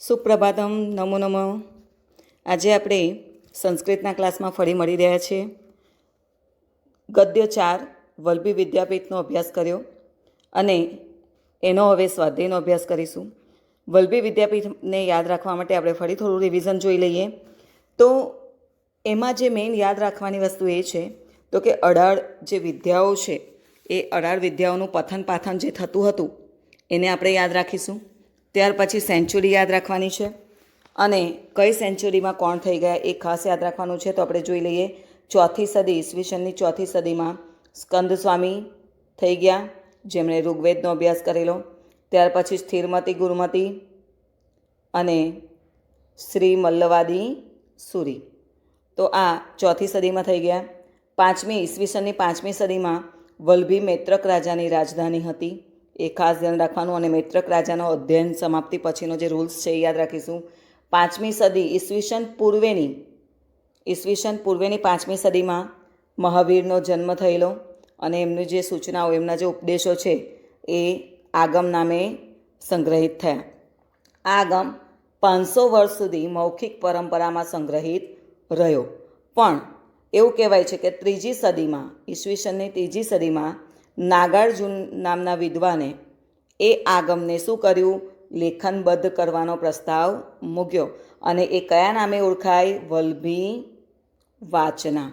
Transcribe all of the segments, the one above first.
સુપ્રભાતમ, નમો નમઃ. આજે આપણે સંસ્કૃતના ક્લાસમાં ફરી મળી રહ્યા છીએ. ગદ્ય 4 વલ્લભી વિદ્યાપીઠનો અભ્યાસ કર્યો અને એનો હવે સ્વાધ્યાયનો અભ્યાસ કરીશું. વલ્લભી વિદ્યાપીઠને યાદ રાખવા માટે આપણે ફરી થોડું રિવિઝન જોઈ લઈએ. તો એમાં જે મેઇન યાદ રાખવાની વસ્તુ એ છે તો કે 18 જે વિદ્યાઓ છે એ 18 વિદ્યાઓનું પઠન પાઠન જે થતું હતું એને આપણે યાદ રાખીશું. ત્યાર પછી સેન્ચુરી યાદ રાખવાની છે અને કઈ સેન્ચુરીમાં કોણ થઈ ગયા એ ખાસ યાદ રાખવાનું છે. તો આપણે જોઈ લઈએ. 4th સદી, ઈસવીસનની 4th સદીમાં સ્કંદ સ્વામી થઈ ગયા, જેમણે ઋગ્વેદનો અભ્યાસ કરેલો. ત્યાર પછી સ્થિરમતી ગુરુમતી અને શ્રી મલ્લવાદી સુરી. તો આ 4th સદીમાં થઈ ગયા. 5મી ઈસવીસનની 5મી સદીમાં વલ્લભી મૈત્રક રાજાની રાજધાની હતી, એ ખાસ ધ્યાન રાખવાનું. અને મૈત્રક રાજાનો અધ્યયન સમાપ્તિ પછીનો જે રૂલ્સ છે એ યાદ રાખીશું. 5મી સદી ઈસવીસન પૂર્વેની 5મી સદીમાં મહાવીરનો જન્મ થયેલો અને એમની જે સૂચનાઓ, એમના જે ઉપદેશો છે એ આગમ નામે સંગ્રહિત થયા. આ આગમ 500 વર્ષ સુધી મૌખિક પરંપરામાં સંગ્રહિત રહ્યો. પણ એવું કહેવાય છે કે 3જી સદીમાં, ઈસવીસનની 3જી સદીમાં નાગાર્જુન નામના વિદ્વાને એ આગમને શું કર્યું? લેખનબદ્ધ કરવાનો પ્રસ્તાવ મૂક્યો અને એ કયા નામે ઓળખાય? વલ્લભી વાચના.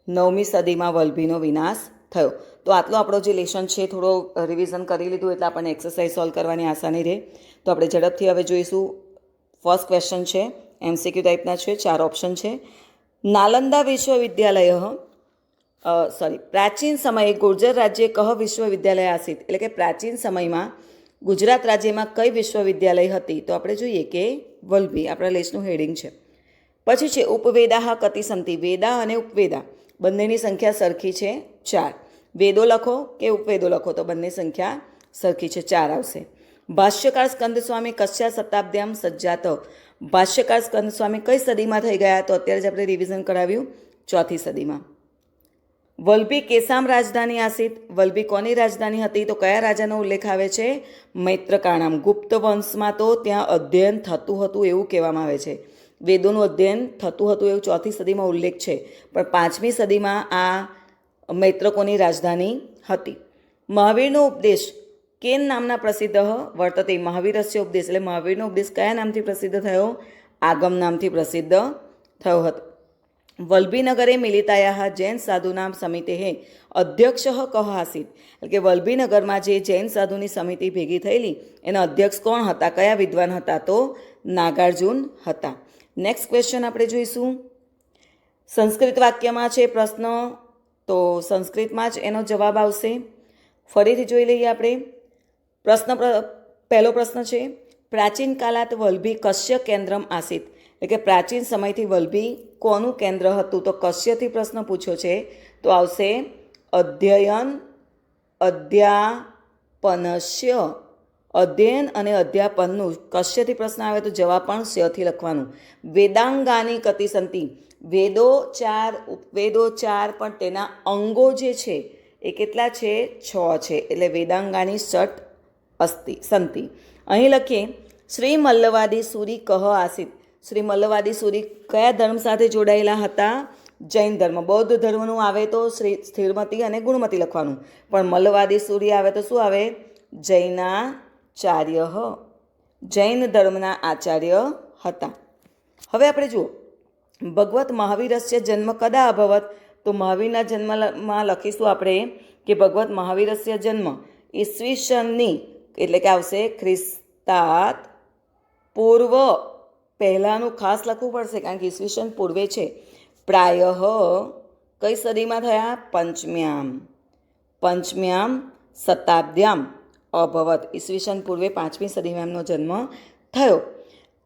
9મી સદીમાં વલ્લભીનો વિનાશ થયો. તો આટલો આપણો જે લેશન છે થોડો રિવિઝન કરી લીધું એટલે આપણને એક્સરસાઇઝ સોલ્વ કરવાની આસાની રહે. તો આપણે ઝડપથી હવે જોઈશું. ફર્સ્ટ ક્વેશ્ચન છે, MCQ ટાઈપના છે, 4 ઓપ્શન છે. નાલંદા વિશ્વવિદ્યાલય પ્રાચીન સમયે ગુર્જર રાજ્ય કહ વિશ્વવિદ્યાલય આસિત. એટલે કે પ્રાચીન સમયમાં ગુજરાત રાજ્યમાં કઈ વિશ્વવિદ્યાલય હતી? તો આપણે જોઈએ કે વલ્લભી, આપણા લેશનું હેડિંગ છે. પછી છે ઉપવેદાહ કતિ સંતિ. વેદા અને ઉપવેદા બંનેની સંખ્યા સરખી છે 4. વેદો લખો કે ઉપવેદો લખો તો બંને સંખ્યા સરખી છે, 4 આવશે. ભાષ્યકાર સ્કંદ સ્વામી કસ્યા શતાબ્દ્યામ સજ્જાત. ભાષ્યકાર સ્કંદ સ્વામી કઈ સદીમાં થઈ ગયા? તો અત્યારે જ આપણે રિવિઝન કરાવ્યું, 4th સદીમાં. વલ્લભી કેસામ રાજધાની આસિત. વલ્લભી કોની રાજધાની હતી? તો કયા રાજાનો ઉલ્લેખ આવે છે? મૈત્રકાણામ. ગુપ્ત વંશમાં તો ત્યાં અધ્યયન થતું હતું એવું કહેવામાં આવે છે. વેદોનું અધ્યયન થતું હતું એવું 4th સદીમાં ઉલ્લેખ છે. પણ 5મી સદીમાં આ મૈત્રકોની રાજધાની હતી. મહાવીરનો ઉપદેશ કેન નામના પ્રસિદ્ધ વર્તતે. મહાવીરસ્ય ઉપદેશ એટલે મહાવીરનો ઉપદેશ કયા નામથી પ્રસિદ્ધ થયો? આગમ નામથી પ્રસિદ્ધ થયો હતો. વલ્લભીનગરે મિલિતાયા જૈન સાધુનામ સમિતે અધ્યક્ષ કહ આસિત. એટલે કે વલ્લભીનગરમાં જે જૈન સાધુની સમિતિ ભેગી થયેલી એના અધ્યક્ષ કોણ હતા? કયા વિદ્વાન હતા? તો નાગાર્જુન હતા. નેક્સ્ટ ક્વેશ્ચન આપણે જોઈશું. સંસ્કૃત વાક્યમાં છે પ્રશ્ન, તો સંસ્કૃતમાં જ એનો જવાબ આવશે. ફરીથી જોઈ લઈએ આપણે. પહેલો પ્રશ્ન છે, પ્રાચીન કાલાત વલ્લભી કશ્ય કેન્દ્રમ આસિત. એટલે કે પ્રાચીન સમયથી વલ્લભી કોનું કેન્દ્ર હતું? તો કશ્યથી પ્રશ્ન પૂછ્યો છે તો આવશે અધ્યાપનસ્ય. અધ્યયન અને અધ્યાપનનું કશ્યથી પ્રશ્ન આવે તો જવાબ પણ સ્યથી લખવાનું. વેદાંગાની કતિ સંતિ. વેદો 4, ઉપવેદો 4, પણ તેના અંગો જે છે એ કેટલા છે? 6 છે. એટલે વેદાંગાની ષટ સંતિ. અહીં લખીએ શ્રી મલ્લવાદી સુરી કહ આસિત. શ્રી મલ્લવાદી સુરી કયા ધર્મ સાથે જોડાયેલા હતા? જૈન ધર્મ. બૌદ્ધ ધર્મનું આવે તો શ્રી સ્થિરમતી અને ગુણમતી લખવાનું, પણ મલ્લવાદી સુરી આવે તો શું આવે? જૈનાચાર્ય. જૈન ધર્મના આચાર્ય હતા. હવે આપણે જુઓ, ભગવત મહાવીરસ્ય જન્મ કદા અભવત. તો મહાવીરના જન્મમાં લખીશું આપણે કે ભગવત મહાવીરસ્ય જન્મ ઈસવીસનની, એટલે કે આવશે ખ્રિસ્તાત પૂર્વ. પહેલાંનું ખાસ લખવું પડશે કારણ કે ઈસવીસન પૂર્વે છે. પ્રાય કઈ સદીમાં થયા? પંચમ્યામ શતાબ્દ્યામ અભવત. ઈસવીસન પૂર્વે 5મી સદીમાં એમનો જન્મ થયો.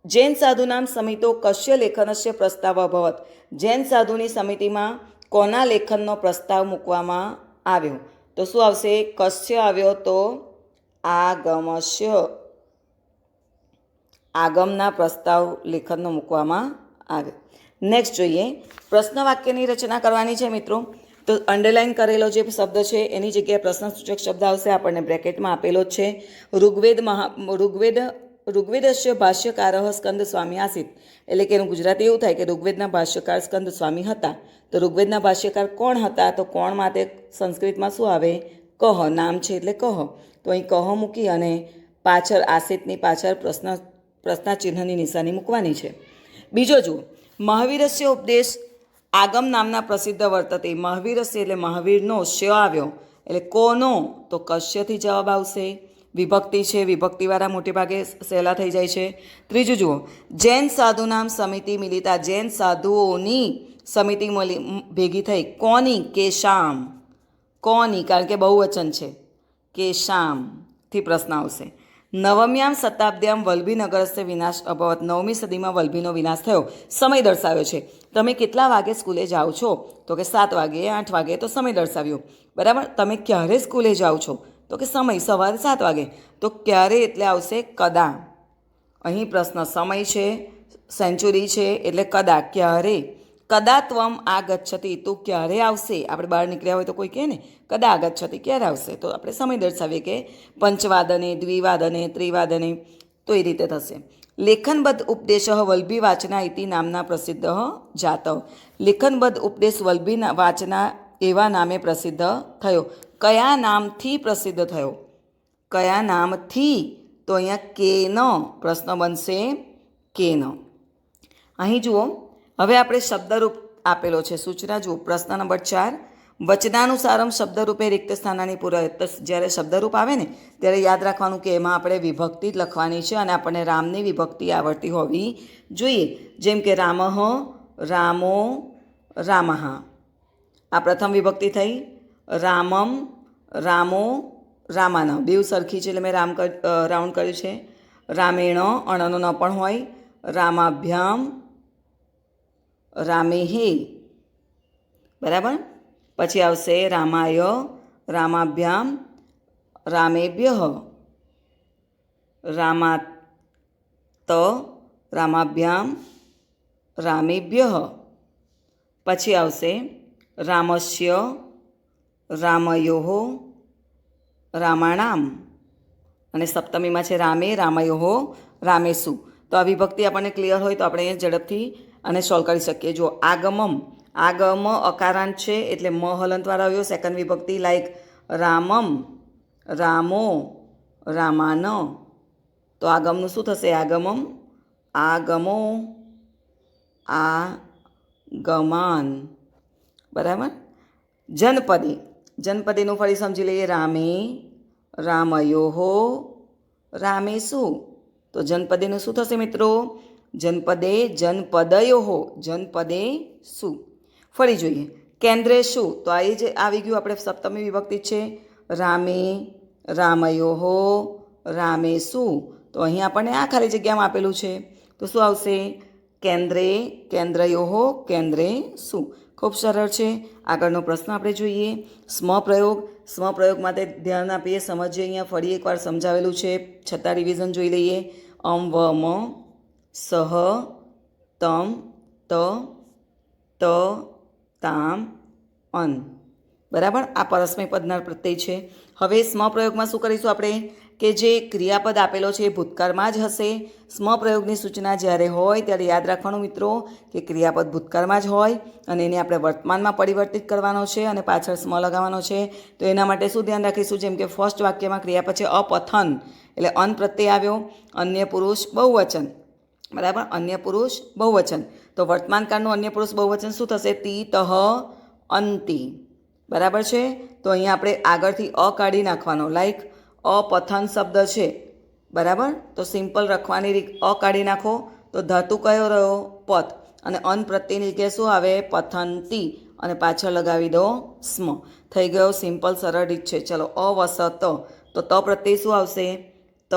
જૈન સાધુનામ સમિતો કશ્ય લેખનસ્ય પ્રસ્તાવ અભવત. જૈન સાધુની સમિતિમાં કોના લેખનનો પ્રસ્તાવ મૂકવામાં આવ્યો? તો શું આવશે? કશ્ય આવ્યો તો આગમસ્ય. આગમના પ્રસ્તાવ લેખનનો મૂકવામાં આવ્યો. નેક્સ્ટ જોઈએ. પ્રશ્ન વાક્યની રચના કરવાની છે મિત્રો. તો અંડરલાઇન કરેલો જે શબ્દ છે એની જગ્યાએ પ્રશ્ન સૂચક શબ્દ આવશે, આપણને બ્રેકેટમાં આપેલો જ છે. ઋગ્વેદ ઋગ્વેદસ્ય ભાષ્યકારઃ સ્કંદ સ્વામી આસિત, એટલે કે એનું ગુજરાતી એવું થાય કે ઋગ્વેદના ભાષ્યકાર સ્કંદ સ્વામી હતા. તો ઋગ્વેદના ભાષ્યકાર કોણ હતા? તો કોણ માટે સંસ્કૃતમાં શું આવે? કહ. નામ છે એટલે કહ. તો અહીં કહ મૂકી અને પાછળ આસિતની પાછળ પ્રશ્નાચિહ્નની નિશાની મૂકવાની છે. બીજો જુઓ, મહાવીરસ્ય ઉપદેશ આગમ નામના પ્રસિદ્ધ વર્તતે. મહાવીરસ્ય એટલે મહાવીરનો શ આવ્યો એટલે કોનો? તો કશ્યથી જવાબ આવશે. વિભક્તિ છે, વિભક્તિવાળા મોટે ભાગે સહેલા થઈ જાય છે. ત્રીજું જુઓ, જૈન સાધુ નામ સમિતિ મિલિતા. જૈન સાધુઓની સમિતિ ભેગી થઈ. કોની? કેશામ. કોની? કારણ કે બહુવચન છે. કેશામથી પ્રશ્ન આવશે. નવમ્યામ શતાબ્દ્યામ વલ્લભીનગરસ્ય વિનાશ અભવત. 9મી સદીમાં વલ્લભીનો વિનાશ થયો. સમય દર્શાવ્યો છે. તમે કેટલા વાગે સ્કૂલે જાઓ છો? તો કે 7 વાગે, 8 વાગે, તો સમય દર્શાવ્યો. બરાબર. તમે ક્યારે સ્કૂલે જાઓ છો? તો કે સમય સવારે 7 વાગે. તો ક્યારે એટલે આવશે કદા. અહીં પ્રશ્ન સમય છે, સેન્ચુરી છે એટલે કદા, ક્યારે. કદા ત્વમ આગચ્છતિ, તો ક્યારે આવશે? આપણે બહાર નીકળ્યા હોય તો કોઈ કહે ને કદા આગચ્છતિ, ક્યારે આવશે? તો આપણે સમય દર્શાવીએ કે પંચવાદને, દ્વિવાદને, ત્રિવાદને, તો એ રીતે થશે. લેખનબદ્ધ ઉપદેશ વલ્લભી વાચના ઇતિ નામના પ્રસિદ્ધ જાત. લેખનબદ્ધ ઉપદેશ વલ્લભી વાચના એવા નામે પ્રસિદ્ધ થયો. કયા નામથી પ્રસિદ્ધ થયો? કયા નામથી? તો અહીંયા કેન. પ્રશ્ન બનશે કેન. અહીં જુઓ, હવે આપણે શબ્દરૂપ આપેલો છે. સૂચના જુઓ, પ્રશ્ન નંબર 4. વચનાનુસારમ શબ્દરૂપે રિક્ત સ્થાનાની પૂરા. જ્યારે શબ્દરૂપ આવે ને ત્યારે યાદ રાખવાનું કે એમાં આપણે વિભક્તિ જ લખવાની છે અને આપણને રામની વિભક્તિ આવડતી હોવી જોઈએ. જેમ કે રામઃ, રામો, રામઃ. આ પ્રથમ વિભક્તિ થઈ. રામમ, રામો, રામાન. બેઉ સરખી છે એટલે મેં રાઉન્ડ કર્યું છે. રામેણ, અણનો ન પણ હોય. રામાભ્યામ, રામેહે. બરાબર. પછી આવશે રામાય, રામાભ્યામ, રામેભ્ય, રામાત, રામાભ્યામ, રામેભ્ય. પછી આવશે રામસ્ય, રામયોઃ, રામાણામ. અને સપ્તમીમાં છે રામે, રામયોઃ, રામેસુ. તો આ વિભક્તિ આપણને ક્લિયર હોય તો આપણે અહીંયા ઝડપથી અને સોલ્વ કરી શકીએ. જો આગમમ, આગમ અકારાંત છે એટલે મ હલંતવાળો આવ્યો. સેકન્ડ વિભક્તિ લાઈક રામમ, રામો, રામાન. તો આગમનું શું થશે? આગમમ, આગમો, આગમાન. બરાબર. જનપદે, જનપદેનું ફરી સમજી લઈએ. રામે, રામયોઃ, રામેસુ. તો જનપદેનું શું થશે મિત્રો? જનપદે, જનપદયોઃ, જનપદે સુ. ફરી જોઈએ. કેન્દ્રે શું? તો આ જ આવી ગયું. આપણે સપ્તમી વિભક્તિ છે. રામે, રામયોઃ, રામેસુ. તો અહીં આપણને આ ખાલી જગ્યામાં આપેલું છે. તો શું આવશે? કેન્દ્રે, કેન્દ્રયોઃ, કેન્દ્રે સુ. ખૂબ સરળ છે. આગળનો પ્રશ્ન આપણે જોઈએ. સ્મપ્રયોગ. સ્મપ્રયોગ માટે ધ્યાન આપીએ, સમજીએ. અહીંયા ફરી એકવાર સમજાવેલું છે, છતાં રિવિઝન જોઈ લઈએ. અમ, વ, મ, સહ, તમ, ત, ત, તામ, અન. બરાબર. આ પરસ્મય પદના પ્રત્યય છે. હવે સ્મપ્રયોગમાં શું કરીશું આપણે? કે જે ક્રિયાપદ આપેલો છે એ ભૂતકાળમાં જ હશે. સ્મપ્રયોગની સૂચના જ્યારે હોય ત્યારે યાદ રાખવાનું મિત્રો કે ક્રિયાપદ ભૂતકાળમાં જ હોય અને એને આપણે વર્તમાનમાં પરિવર્તિત કરવાનો છે અને પાછળ સ્મ લગાવવાનો છે. તો એના માટે શું ધ્યાન રાખીશું? જેમ કે ફર્સ્ટ વાક્યમાં ક્રિયાપદ છે અપથન, એટલે અન પ્રત્યય આવ્યો. અન્ય પુરુષ બહુવચન. બરાબર. અન્ય પુરુષ બહુવચન. તો વર્તમાનકાળનું અન્ય પુરુષ બહુવચન શું થશે? તી, તહ, અંતિ. બરાબર છે. તો અહીંયા આપણે આગળથી અ કાઢી નાખવાનો. લાઈક અપથન શબ્દ છે. બરાબર. તો સિમ્પલ રખવાની રીત, અ કાઢી નાખો તો ધાતુ કયો રહ્યો? પથ. અને અન પ્રત્યેની જગ્યાએ શું આવે? પથંતી. અને પાછળ લગાવી દો સ્મ. થઈ ગયો. સિમ્પલ સરળ રીત છે. ચલો. અવસત. તો ત પ્રત્યે શું આવશે? ત,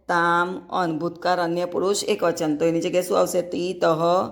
તામ, અન. ભૂતકાળ અન્ય પુરુષ એક વચન. તો એની જગ્યાએ શું આવશે? તી, તહ,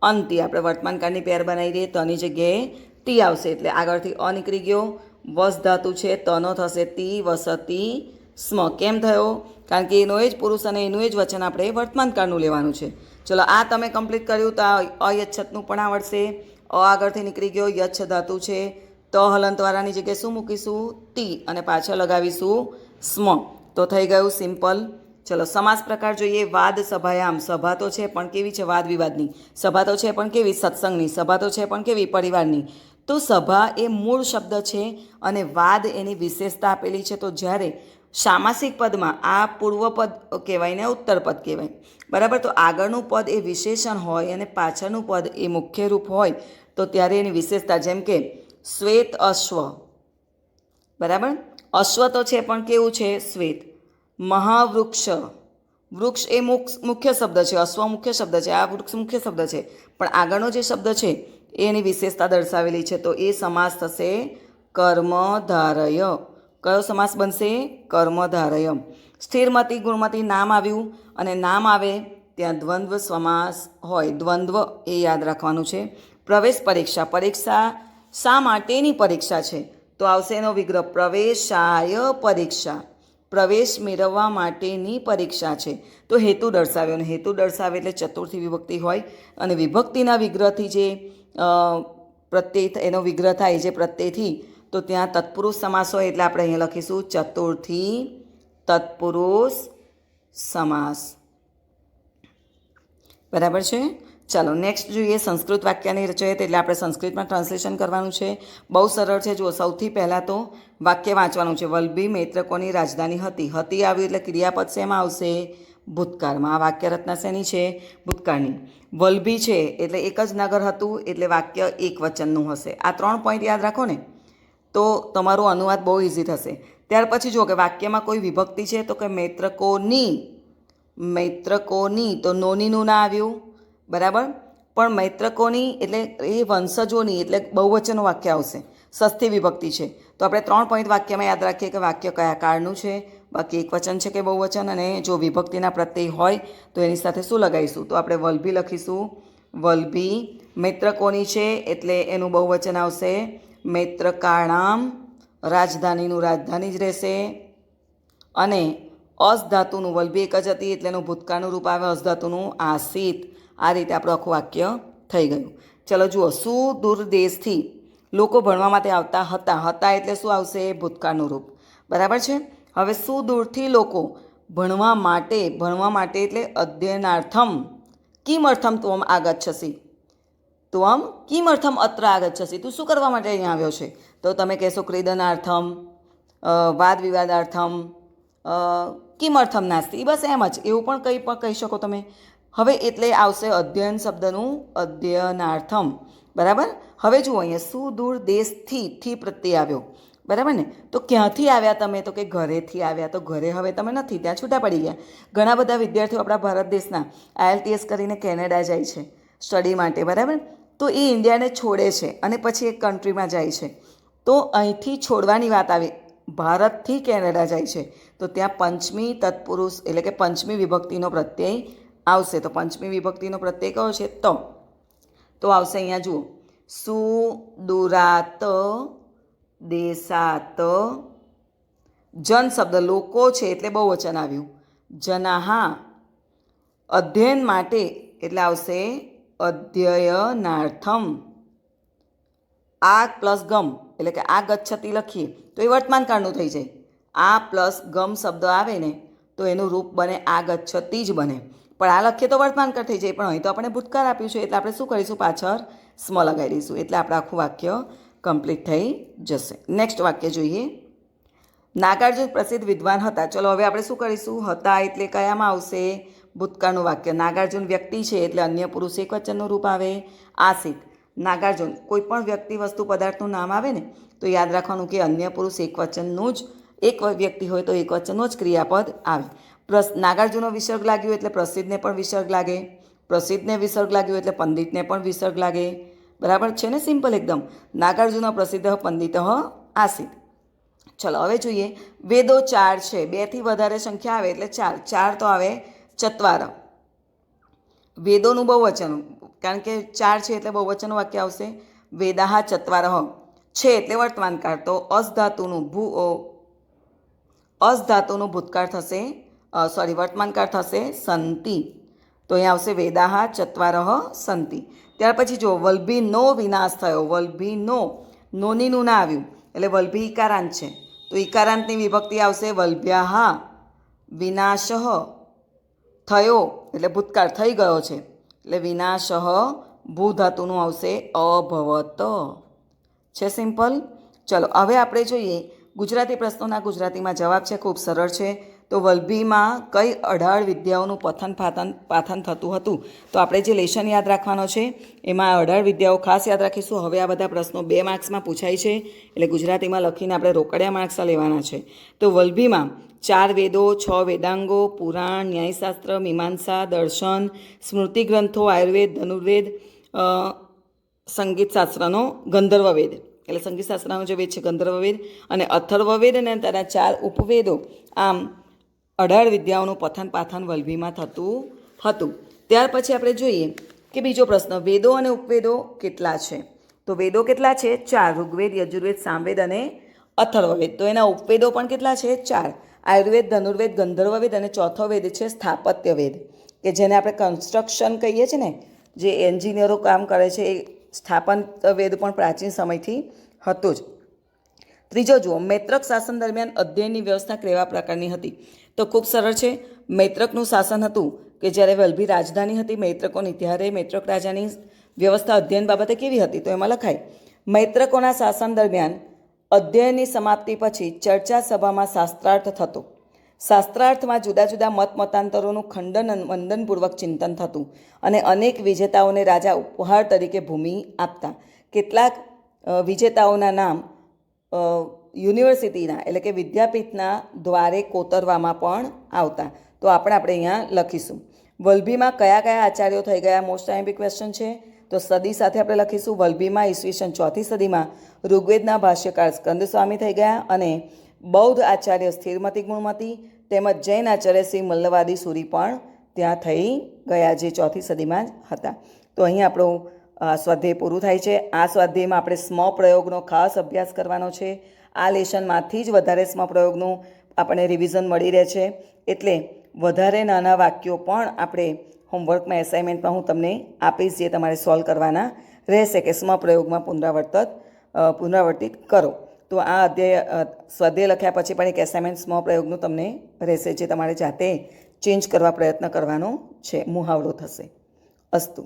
અંતિ. આપણે વર્તમાનકાળની પેર બનાવી દઈએ. તની જગ્યાએ તી આવશે. એટલે આગળથી અ નીકળી ગયો. વસ ધાતુ છે. તનો થશે તી, વસતી, સ્મ. કેમ થયો? કારણ કે એનો એ જ પુરુષ અને એનું એ જ વચન આપણે વર્તમાનકાળનું લેવાનું છે. ચલો. આ તમે કમ્પ્લીટ કર્યું તો આ અયચ્છતનું પણ આવડશે. અ આગળથી નીકળી ગયો. યચ્છ ધાતુ છે. ત હલંતવાળાની જગ્યાએ શું મૂકીશું? તી. અને પાછળ લગાવીશું સ્મ. તો થઈ ગયું સિમ્પલ. ચલો સમાસ પ્રકાર જોઈએ. વાદ સભાયામ, સભા તો છે પણ કેવી છે? વાદ વિવાદની. સભા તો છે પણ કેવી? સત્સંગની. સભા તો છે પણ કેવી? પરિવારની. તો સભા એ મૂળ શબ્દ છે અને વાદ એની વિશેષતા આપેલી છે. તો જ્યારે સામાસિક પદમાં આ પૂર્વપદ કહેવાય ને ઉત્તરપદ કહેવાય, બરાબર. તો આગળનું પદ એ વિશેષણ હોય અને પાછળનું પદ એ મુખ્ય રૂપ હોય તો ત્યારે એની વિશેષતા, જેમ કે શ્વેત અશ્વ, બરાબર. અશ્વ તો છે પણ કેવું છે? શ્વેત. મહાવૃક્ષ, વૃક્ષ એ મુખ્ય શબ્દ છે, અશ્વ મુખ્ય શબ્દ છે, આ વૃક્ષ મુખ્ય શબ્દ છે, પણ આગળનો જે શબ્દ છે એની વિશેષતા દર્શાવેલી છે. તો એ સમાસ થશે કર્મધારય. કયો સમાસ બનશે? કર્મધારય. સ્થિરમતી ગુણમતી નામ આવ્યું અને નામ આવે ત્યાં દ્વંદ્વ સમાસ હોય. દ્વંદ્વ એ યાદ રાખવાનું છે. પ્રવેશ પરીક્ષા, પરીક્ષા શા માટેની પરીક્ષા છે? તો આવશે એનો વિગ્રહ પ્રવેશાય પરીક્ષા, પ્રવેશ મેળવવા માટેની પરીક્ષા છે. તો હેતુ દર્શાવ્યો, અને હેતુ દર્શાવે એટલે ચતુર્થી વિભક્તિ હોય અને વિભક્તિના વિગ્રહથી જે પ્રત્યય એનો વિગ્રહ થાય જે પ્રત્યયથી, તો ત્યાં તત્પુરુષ સમાસ હોય એટલે આપણે અહીંયા લખીશું ચતુર્થી તત્પુરુષ સમાસ. બરાબર છે. ચાલો નેક્સ્ટ જોઈએ. સંસ્કૃત વાક્યની રચયત એટલે આપણે સંસ્કૃતમાં ટ્રાન્સલેશન કરવાનું છે. બહુ સરળ છે. જુઓ, સૌથી પહેલાં તો વાક્ય વાંચવાનું છે. વલ્લભી મૈત્રકોની રાજધાની હતી. હતી આવ્યું એટલે ક્રિયાપદ શેમાં આવશે? ભૂતકાળમાં. આ વાક્ય રચના શેની છે? ભૂતકાળની. વલ્લભી છે એટલે એક જ નગર હતું એટલે વાક્ય એક વચનનું હશે. આ 3 પોઈન્ટ યાદ રાખો ને તો તમારું અનુવાદ બહુ ઇઝી થશે. ત્યાર પછી જુઓ કે વાક્યમાં કોઈ વિભક્તિ છે તો કે મૈત્રકોની, મૈત્રકોની તો નોનીનું ના આવ્યું, બરાબર. પણ મૈત્રકોની એટલે એ વંશજોની એટલે બહુવચનનું વાક્ય આવશે. ષષ્ઠી વિભક્તિ છે તો આપણે 3 પોઈન્ટ વાક્યમાં યાદ રાખીએ કે વાક્ય કયા કાળનું છે, બાકી એક વચન છે કે બહુવચન, અને જો વિભક્તિના પ્રત્યય હોય તો એની સાથે શું લગાવીશું? તો આપણે વલ્લભી લખીશું. વલ્લભી. મૈત્રકોની છે એટલે એનું બહુવચન આવશે મૈત્રકાણામ, રાજધાનીનું રાજધાની જ રહેશે. અને અસ ધાતુનું, વલ્લભી એક જ હતી એટલે એનું ભૂતકાળનું રૂપ આવે અસધાતુનું આસિત. આ રીતે આપણું આખું વાક્ય થઈ ગયું. ચલો જુઓ, સુદૂર દેશથી લોકો ભણવા માટે આવતા હતા. હતા એટલે શું આવશે? ભૂતકાળનું રૂપ, બરાબર છે. હવે સુદૂરથી લોકો ભણવા માટે, ભણવા માટે એટલે અધ્યયનાર્થમ કિમર્થમ ત્વમ આગચ્છસી, ત્વમ કિમર્થમ અત્ર આગચ્છસી, તું શું કરવા માટે અહીંયા આવ્યો છે? તો તમે કહેશો ક્રીડનાર્થમ, વાદ વિવાદાર્થમ, કિમર્થમ નાસ્તિ, બસ એમ જ, એવું પણ કહી શકો તમે. હવે એટલે આવશે અધ્યયન શબ્દનું અધ્યયનાર્થમ, બરાબર. હવે જુઓ અહીંયા સુદૂર દેશથી થી પ્રત્યય આવ્યો, બરાબર ને. તો ક્યાંથી આવ્યા તમે? તો કે ઘરેથી આવ્યા. તો ઘરે હવે તમે નથી, ત્યાં છૂટા પડી ગયા. ઘણા બધા વિદ્યાર્થીઓ આપણા ભારત દેશના IELTS કરીને કેનેડા જાય છે સ્ટડી માટે, બરાબર. તો એ ઇન્ડિયાને છોડે છે અને પછી એક કન્ટ્રીમાં જાય છે. તો અહીંથી છોડવાની વાત આવી, ભારતથી કેનેડા જાય છે તો ત્યાં પંચમી તત્પુરુષ એટલે કે પંચમી વિભક્તિનો પ્રત્યય આવશે. તો પંચમી વિભક્તિનો પ્રત્યય કયો છે? તો આવશે અહીંયા જુઓ, સુદુરાત દેશાત, જન શબ્દ લોકો છે એટલે બહુવચન આવ્યું. જનાહા, અધ્યયન માટે એટલે આવશે અધ્યયનાર્થમ. આ પ્લસ ગમ એટલે કે આ ગચ્છતી લખીએ તો એ વર્તમાન કાળનું થઈ જાય. આ પ્લસ ગમ શબ્દ આવે ને તો એનું રૂપ બને આ ગચ્છતી જ બને, પણ આ લખીએ તો વર્તમાન કાળ થઈ જાય. પણ અહીં તો આપણે ભૂતકાળ આપ્યું છે એટલે આપણે શું કરીશું? પાછળ સ્મ લગાવી દઈશું એટલે આપણે આખું વાક્ય કમ્પ્લીટ થઈ જશે. નેક્સ્ટ વાક્ય જોઈએ. નાગાર્જુન પ્રસિદ્ધ વિદ્વાન હતા. ચલો હવે આપણે શું કરીશું? હતા એટલે કયામાં આવશે? ભૂતકાળનું વાક્ય. નાગાર્જુન વ્યક્તિ છે એટલે અન્ય પુરુષ એક વચનનું રૂપ આવે આસિત. નાગાર્જુન કોઈ પણ વ્યક્તિ વસ્તુ પદાર્થનું નામ આવે ને તો યાદ રાખવાનું કે અન્ય પુરુષ એક વચનનું જ, એક વ્યક્તિ હોય તો એક વચનનું જ ક્રિયાપદ આવે. નાગાર્જુનનો વિસર્ગ લાગ્યો એટલે પ્રસિદ્ધને પણ વિસર્ગ લાગે, પ્રસિદ્ધને વિસર્ગ લાગ્યો એટલે પંડિતને પણ વિસર્ગ લાગે, બરાબર છે ને? સિમ્પલ એકદમ. નાગાર્જુન પ્રસિદ્ધ પંડિત આસિત. ચલો હવે જોઈએ. વેદો 4 છે, 2 થી વધારે સંખ્યા આવે એટલે 4. 4 તો આવે ચત્વાર. વેદોનું બહુવચન, કારણ કે 4 છે એટલે બહુવચનનું વાક્ય આવશે. વેદાહ ચત્વાર છે એટલે વર્તમાન કાળ, તો અસ ધાતુનું ભૂતકાળ થશે, વર્તમાન કાળ થશે સંતિ. તો અહીંયા આવશે વેદાહ ચત્વાર સંતિ. ત્યાર પછી જો વલ્લભીનો વિનાશ થયો. વલ્લભીનો, નોનીનું ના આવ્યું એટલે વલ્લભી ઈકારાંત છે તો ઈકારાંતની વિભક્તિ આવશે વલ્ભ્યાહ વિનાશ થયો એટલે ભૂતકાળ થઈ ગયો છે એટલે વિનાશઃ ભૂ ધાતુનું આવશે અભવત છે. સિમ્પલ. ચલો હવે આપણે જોઈએ ગુજરાતી પ્રશ્નોના ગુજરાતીમાં જવાબ છે. ખૂબ સરળ છે. તો વલભીમાં કઈ 18 વિદ્યાઓનું પાથન થતું હતું? તો આપણે જે લેશન યાદ રાખવાનો છે એમાં 18 વિદ્યાઓ ખાસ યાદ રાખીશું. હવે આ બધા પ્રશ્નો 2 માર્ક્સમાં પૂછાય છે એટલે ગુજરાતીમાં લખીને આપણે રોકડિયા માર્ક્સ લેવાના છે. તો વલભીમાં 4 વેદો, 6 વેદાંગો, પુરાણ, ન્યાયશાસ્ત્ર, મીમાંસા, દર્શન, સ્મૃતિ ગ્રંથો, આયુર્વેદ, ધનુર્વેદ, સંગીતશાસ્ત્રનો ગંધર્વવેદ એટલે સંગીતશાસ્ત્રનો જે વેદ છે ગંધર્વવેદ અને અથર્વવેદ અને તેના 4 ઉપવેદો, આમ 18 વિદ્યાઓનું પાથન વલભીમાં થતું હતું. ત્યાર પછી આપણે જોઈએ કે બીજો પ્રશ્ન, વેદો અને ઉપવેદો કેટલા છે? તો વેદો કેટલા છે? 4. ઋગ્વેદ, યજુર્વેદ, સામવેદ અને અથર્વવેદ. તો એના ઉપવેદો પણ કેટલા છે? 4. આયુર્વેદ, ધનુર્વેદ, ગંધર્વવેદ અને ચોથો વેદ છે સ્થાપત્ય વેદ, કે જેને આપણે કન્સ્ટ્રક્શન કહીએ છીએ ને, જે એન્જિનિયરો કામ કરે છે એ સ્થાપત્ય વેદ પણ પ્રાચીન સમયથી હતું જ. ત્રીજો જુઓ, મૈત્રક શાસન દરમિયાન અધ્યયનની વ્યવસ્થા કેવા પ્રકારની હતી? તો ખૂબ સરળ છે. મૈત્રકનું શાસન હતું કે જ્યારે વલભી રાજધાની હતી મૈત્રકોની, ત્યારે મૈત્રક રાજાની વ્યવસ્થા અધ્યયન બાબતે કેવી હતી? તો એમાં લખાય, મૈત્રકોના શાસન દરમિયાન અધ્યયનની સમાપ્તિ પછી ચર્ચા સભામાં શાસ્ત્રાર્થ થતો. શાસ્ત્રાર્થમાં જુદા જુદા મતાંતરોનું ખંડન વંદનપૂર્વક ચિંતન થતું અને અનેક વિજેતાઓને રાજા ઉપહાર તરીકે ભૂમિ આપતા. કેટલાક વિજેતાઓના નામ યુનિવર્સિટીના એટલે કે વિદ્યાપીઠના દ્વારે કોતરવામાં પણ આવતા. તો આપણે અહીંયા લખીશું. વલભીમાં કયા કયા આચાર્યો થઈ ગયા? મોસ્ટ આઈએમપી ક્વેશ્ચન છે. તો સદી સાથે આપણે લખીશું. વલભીમાં ઈસવીસન 4th સદીમાં ઋગ્વેદના ભાષ્યકાર સ્કંદસ્વામી થઈ ગયા અને બૌદ્ધ આચાર્ય સ્થિરમતી ગુણમતી તેમજ જૈન આચાર્ય શ્રી મલ્લવાદી સુરી પણ ત્યાં થઈ ગયા, જે 4th સદીમાં જ હતા. તો અહીં આપણું સ્વાધ્યાય પૂરું થાય છે. આ સ્વાધ્યાયમાં આપણે સ્મપ્રયોગનો ખાસ અભ્યાસ કરવાનો છે. આ લેશનમાંથી જ વધારે સ્મપ્રયોગનું આપણને રિવિઝન મળી રહે છે. એટલે વધારે નાના વાક્યો પણ આપણે હોમવર્કમાં એસાઇનમેન્ટમાં હું તમને આપીશ, જે તમારે સોલ્વ કરવાના રહેશે કે સ્મપ્રયોગમાં પુનરાવર્તિત કરો. તો આ સ્વાધ્યાય લખ્યા પછી પણ એક એસાઇનમેન્ટ સ્મપ્રયોગનું તમને રહેશે, જે તમારે જાતે ચેન્જ કરવા પ્રયત્ન કરવાનો છે. મુહાવરો થશે. અસ્તુ.